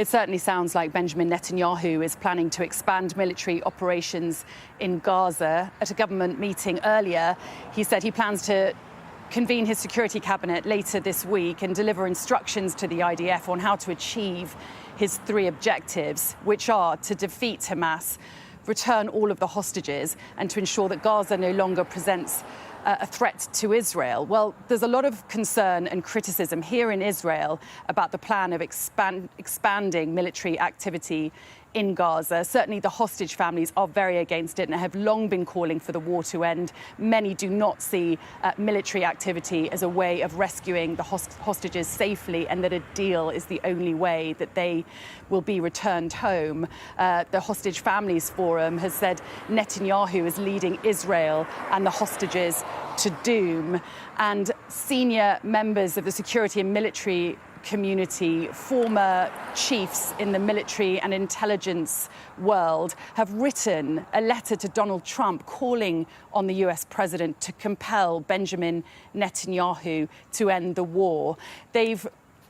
It certainly sounds like Benjamin Netanyahu is planning to expand military operations in Gaza. At a government meeting earlier, he said he plans to convene his security cabinet later this week and deliver instructions to the IDF on how to achieve his three objectives, which are to defeat Hamas, return all of the hostages, and to ensure that Gaza no longer presents a threat to Israel. Well, there's a lot of concern and criticism here in Israel about the plan of expanding military activity in Gaza. Certainly the hostage families are very against it and have long been calling for the war to end. Many do not see military activity as a way of rescuing the hostages safely, and that a deal is the only way that they will be returned home. The Hostage Families Forum has said Netanyahu is leading Israel and the hostages to doom. And senior members of the security and military community, former chiefs in the military and intelligence world, have written a letter to Donald Trump calling on the US president to compel Benjamin Netanyahu to end the war. They've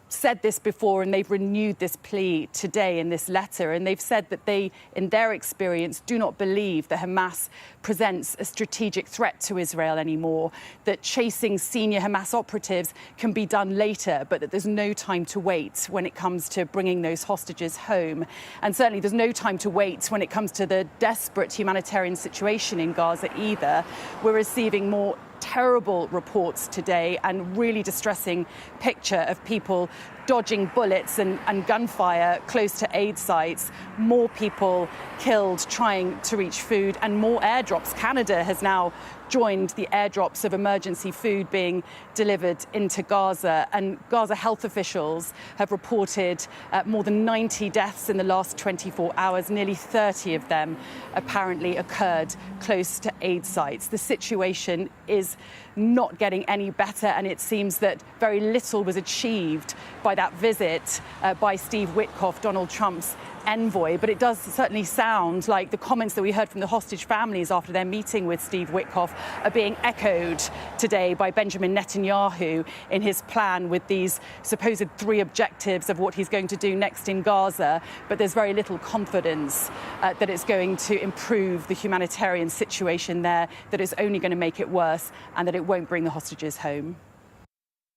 said this before, and they've renewed this plea today in this letter, and they've said that they, in their experience, do not believe that Hamas presents a strategic threat to Israel anymore, that chasing senior Hamas operatives can be done later, but that there's no time to wait when it comes to bringing those hostages home. And certainly there's no time to wait when it comes to the desperate humanitarian situation in Gaza either. We're receiving more terrible reports today and really distressing picture of people dodging bullets and gunfire close to aid sites, more people killed trying to reach food, and more airdrops. Canada has now joined the airdrops of emergency food being delivered into Gaza, and Gaza health officials have reported more than 90 deaths in the last 24 hours. Nearly 30 of them apparently occurred close to aid sites. The situation is not getting any better, and it seems that very little was achieved by that visit by Steve Witkoff, Donald Trump's envoy. But it does certainly sound like the comments that we heard from the hostage families after their meeting with Steve Witkoff are being echoed today by Benjamin Netanyahu in his plan with these supposed three objectives of what he's going to do next in Gaza. But there's very little confidence that it's going to improve the humanitarian situation there, that it's only going to make it worse, and that it won't bring the hostages home.